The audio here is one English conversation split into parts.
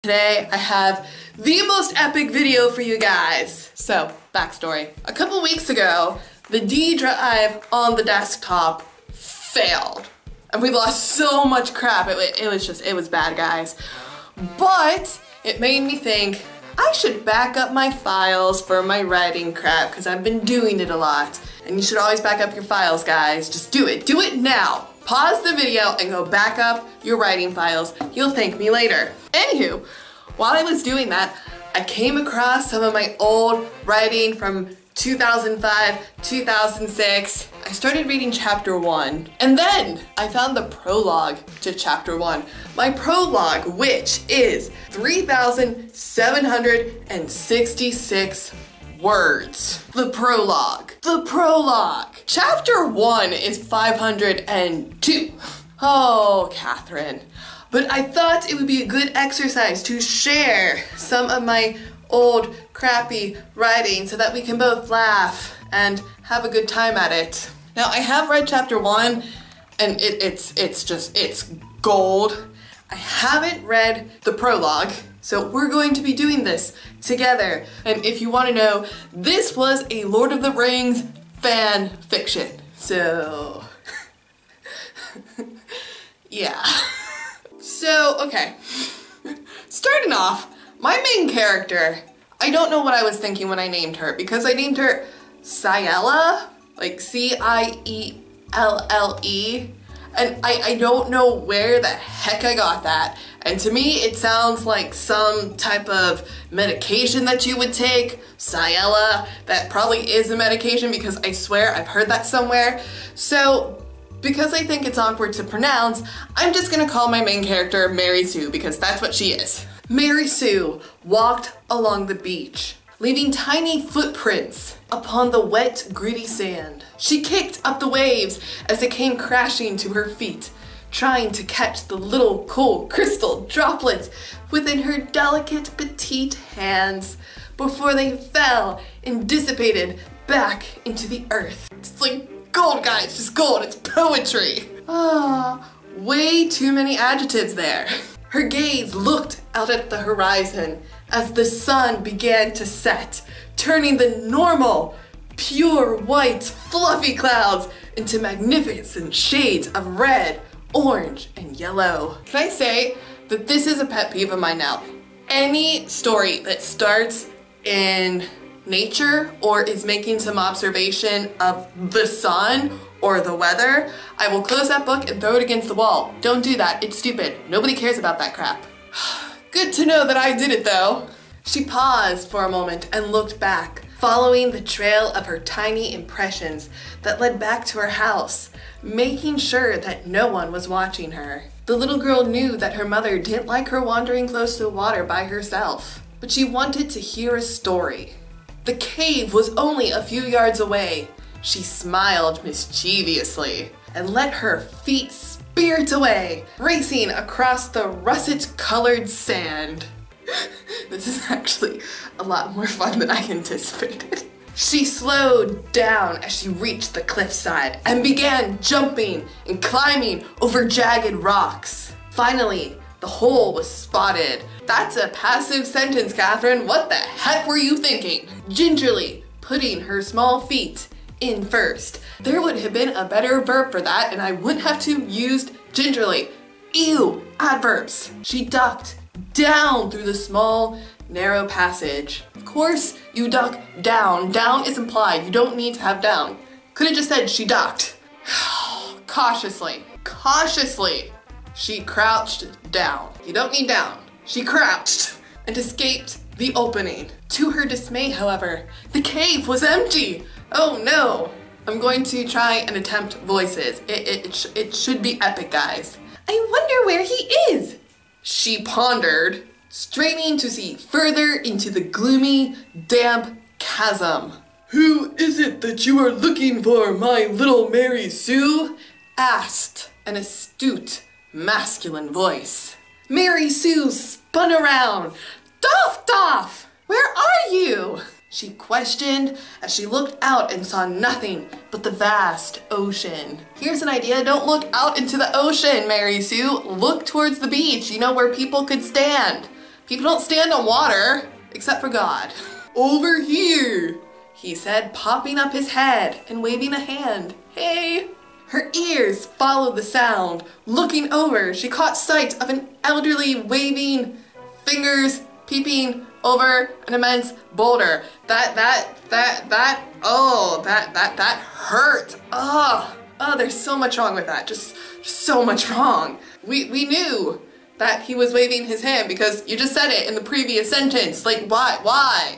Today I have the most epic video for you guys. So, backstory. A couple weeks ago, the D drive on the desktop failed. And we lost so much crap. It was bad, guys. But it made me think I should back up my files for my writing crap because I've been doing it a lot. And you should always back up your files, guys. Just do it. Do it now. Pause the video and go back up your writing files. You'll thank me later. Anywho, while I was doing that, I came across some of my old writing from 2005, 2006. I started reading chapter 1, and then I found the prologue to chapter 1. My prologue, which is 3,766 words. The prologue. The prologue. Chapter 1 is 502. Oh, Catherine. But I thought it would be a good exercise to share some of my old crappy writing so that we can both laugh and have a good time at it. Now, I have read chapter 1 and it's gold. I haven't read the prologue, so we're going to be doing this together. And if you want to know, this was a Lord of the Rings fan fiction. So, yeah. So, okay. Starting off, my main character, I don't know what I was thinking when I named her, because I named her Cielle, like C-I-E-L-L-E, and I don't know where the heck I got that. And to me, it sounds like some type of medication that you would take. Cielle, that probably is a medication because I swear I've heard that somewhere. So, because I think it's awkward to pronounce, I'm just gonna call my main character Mary Sue because that's what she is. Mary Sue walked along the beach, leaving tiny footprints upon the wet, gritty sand. She kicked up the waves as they came crashing to her feet, trying to catch the little cool crystal droplets within her delicate, petite hands before they fell and dissipated back into the earth. It's like gold, guys, just gold, it's poetry. Ah, way too many adjectives there. Her gaze looked out at the horizon as the sun began to set, turning the normal, pure white, fluffy clouds into magnificent shades of red, orange, and yellow. Can I say that this is a pet peeve of mine now? Any story that starts in nature or is making some observation of the sun or the weather, I will close that book and throw it against the wall. Don't do that, it's stupid. Nobody cares about that crap. Good to know that I did it though. She paused for a moment and looked back, following the trail of her tiny impressions that led back to her house, making sure that no one was watching her. The little girl knew that her mother didn't like her wandering close to the water by herself, but she wanted to hear a story. The cave was only a few yards away. She smiled mischievously and let her feet spirit away, racing across the russet-colored sand. This is actually a lot more fun than I anticipated. She slowed down as she reached the cliffside and began jumping and climbing over jagged rocks. Finally, the hole was spotted. That's a passive sentence, Catherine. What the heck were you thinking? Gingerly putting her small feet in first. There would have been a better verb for that and I wouldn't have to used gingerly. Ew, adverbs. She ducked down through the small, narrow passage. Of course, you duck down. Down is implied. You don't need to have down. Could have just said she ducked. Cautiously, she crouched down. You don't need down. She crouched and escaped the opening. To her dismay, however, the cave was empty. Oh no. I'm going to try and attempt voices. It should be epic, guys. I wonder where he is, she pondered, straining to see further into the gloomy, damp chasm. Who is it that you are looking for, my little Mary Sue? Asked an astute, masculine voice. Mary Sue spun around. Doff! Where are you? She questioned as she looked out and saw nothing but the vast ocean. Here's an idea, don't look out into the ocean, Mary Sue. Look towards the beach, you know, where people could stand. People don't stand on water, except for God. Over here, he said, popping up his head and waving a hand. Hey! Her ears followed the sound. Looking over, she caught sight of an elderly waving fingers peeping over an immense boulder. That hurt. Oh, there's so much wrong with that. Just so much wrong. We knew that he was waving his hand because you just said it in the previous sentence. Like, why?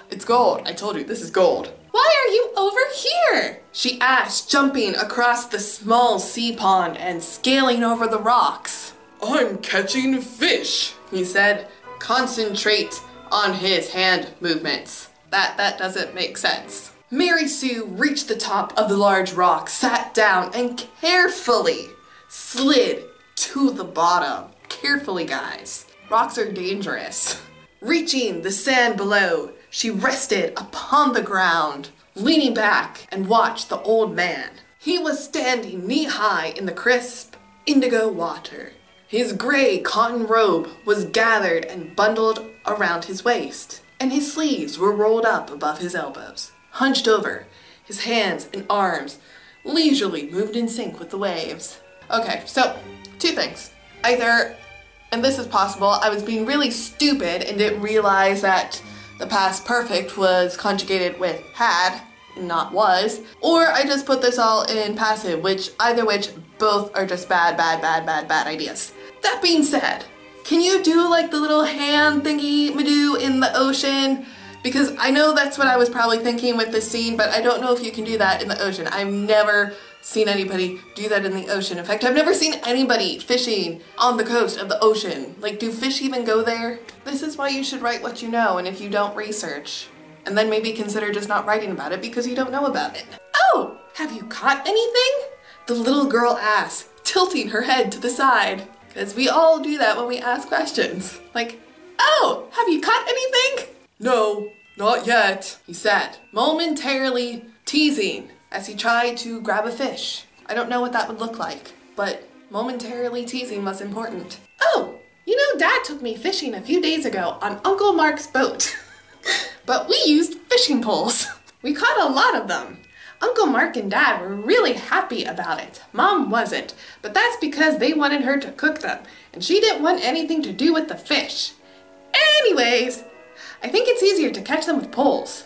It's gold. I told you, this is gold. Why are you over here? She asked, jumping across the small sea pond and scaling over the rocks. I'm catching fish, he said. Concentrate on his hand movements. That doesn't make sense. Mary Sue reached the top of the large rock, sat down, and carefully slid to the bottom. Carefully, guys. Rocks are dangerous. Reaching the sand below, she rested upon the ground, leaning back and watched the old man. He was standing knee-high in the crisp indigo water. His gray cotton robe was gathered and bundled around his waist, and his sleeves were rolled up above his elbows. Hunched over, his hands and arms leisurely moved in sync with the waves. Okay, so 2 things. Either, and this is possible, I was being really stupid and didn't realize that the past perfect was conjugated with had and not was, or I just put this all in passive, which both are just bad ideas. That being said, can you do like the little hand thingy Madoo in the ocean? Because I know that's what I was probably thinking with this scene, but I don't know if you can do that in the ocean. I've never seen anybody do that in the ocean. In fact, I've never seen anybody fishing on the coast of the ocean. Like, do fish even go there? This is why you should write what you know, and if you don't, research. And then maybe consider just not writing about it because you don't know about it. Oh, have you caught anything? The little girl asked, tilting her head to the side. Because we all do that when we ask questions. Like, oh, have you caught anything? No, not yet, he said, momentarily teasing as he tried to grab a fish. I don't know what that would look like, but momentarily teasing was important. Oh, you know, Dad took me fishing a few days ago on Uncle Mark's boat. But we used fishing poles. We caught a lot of them. Uncle Mark and Dad were really happy about it. Mom wasn't, but that's because they wanted her to cook them, and she didn't want anything to do with the fish. Anyways, I think it's easier to catch them with poles,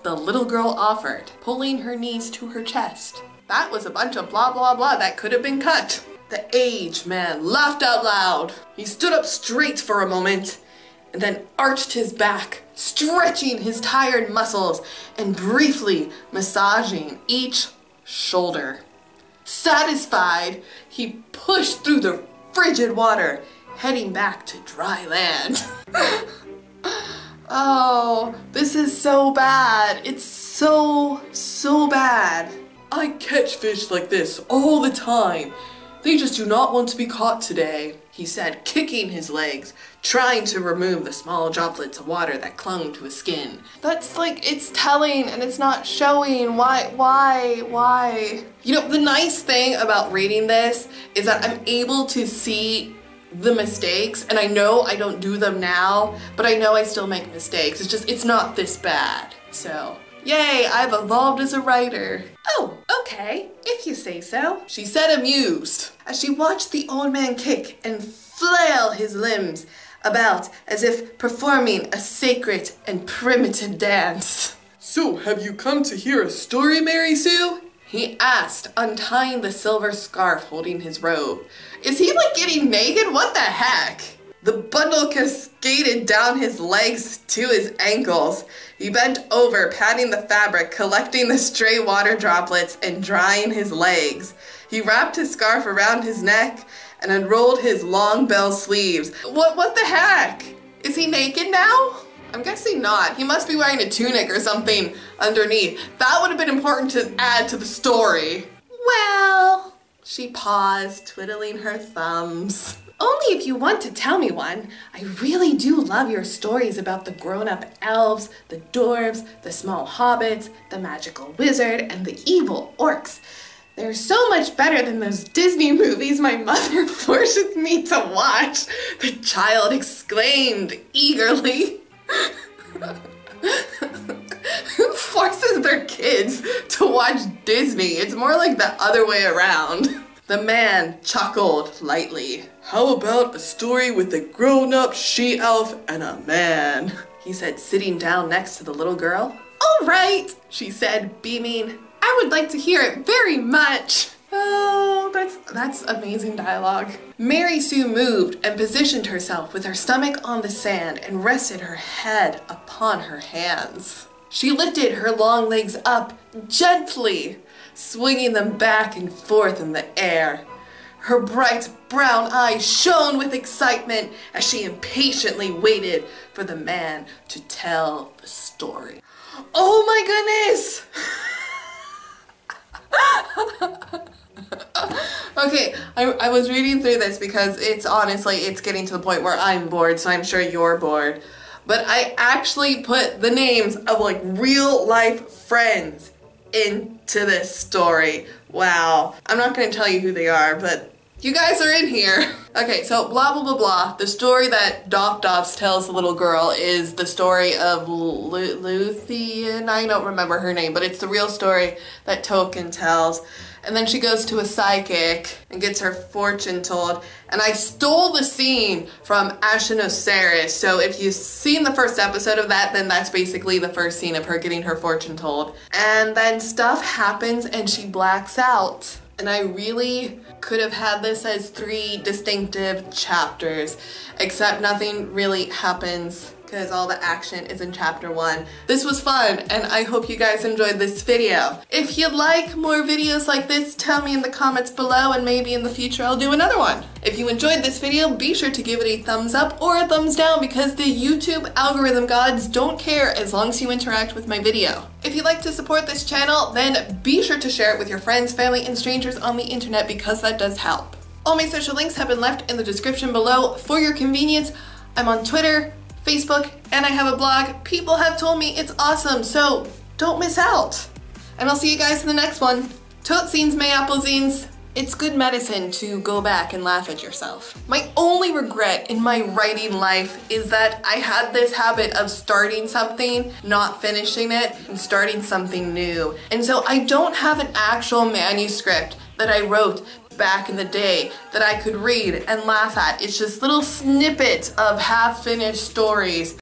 the little girl offered, pulling her knees to her chest. That was a bunch of blah blah blah that could have been cut. The aged man laughed out loud. He stood up straight for a moment and then arched his back, stretching his tired muscles and briefly massaging each shoulder. Satisfied, he pushed through the frigid water, heading back to dry land. Oh, this is so bad. It's so bad. I catch fish like this all the time. They just do not want to be caught today, he said, kicking his legs, trying to remove the small droplets of water that clung to his skin. That's like, it's telling and it's not showing. Why? You know, the nice thing about reading this is that I'm able to see the mistakes, and I know I don't do them now, but I know I still make mistakes. It's just, it's not this bad. So, yay, I've evolved as a writer. Oh, okay, if you say so, she said, amused, as she watched the old man kick and flail his limbs about as if performing a sacred and primitive dance. So, have you come to hear a story, Mary Sue? He asked, untying the silver scarf holding his robe. Is he like getting naked? What the heck? The bundle cascaded down his legs to his ankles. He bent over, patting the fabric, collecting the stray water droplets and drying his legs. He wrapped his scarf around his neck and unrolled his long bell sleeves. What the heck? Is he naked now? I'm guessing not. He must be wearing a tunic or something underneath. That would have been important to add to the story. Well, she paused, twiddling her thumbs. Only if you want to tell me one. I really do love your stories about the grown-up elves, the dwarves, the small hobbits, the magical wizard, and the evil orcs. They're so much better than those Disney movies my mother forces me to watch, the child exclaimed eagerly. Who forces their kids to watch Disney? It's more like the other way around. The man chuckled lightly. How about a story with a grown-up she-elf and a man? He said, sitting down next to the little girl. All right, she said, beaming. I would like to hear it very much. Oh, that's amazing dialogue. Mary Sue moved and positioned herself with her stomach on the sand and rested her head upon her hands. She lifted her long legs up gently, swinging them back and forth in the air. Her bright brown eyes shone with excitement as she impatiently waited for the man to tell the story. Oh my goodness! Okay, I was reading through this because it's getting to the point where I'm bored, so I'm sure you're bored. But I actually put the names of like real life friends into this story. Wow. I'm not going to tell you who they are, but you guys are in here. Okay, so blah, blah, blah, blah. The story that Dops tells the little girl is the story of Luthien. I don't remember her name, but it's the real story that Tolkien tells. And then she goes to a psychic and gets her fortune told. And I stole the scene from Ashen Osiris. So if you've seen the first episode of that, then that's basically the first scene of her getting her fortune told. And then stuff happens and she blacks out. And I really could have had this as 3 distinctive chapters, except nothing really happens because all the action is in chapter 1. This was fun, and I hope you guys enjoyed this video. If you'd like more videos like this, tell me in the comments below, and maybe in the future I'll do another one. If you enjoyed this video, be sure to give it a thumbs up or a thumbs down because the YouTube algorithm gods don't care as long as you interact with my video. If you'd like to support this channel, then be sure to share it with your friends, family, and strangers on the internet because that does help. All my social links have been left in the description below for your convenience. I'm on Twitter, Facebook, and I have a blog. People have told me it's awesome, so don't miss out. And I'll see you guys in the next one. Totsies, Mayapplezines. It's good medicine to go back and laugh at yourself. My only regret in my writing life is that I had this habit of starting something, not finishing it, and starting something new. And so I don't have an actual manuscript that I wrote back in the day that I could read and laugh at. It's just little snippets of half-finished stories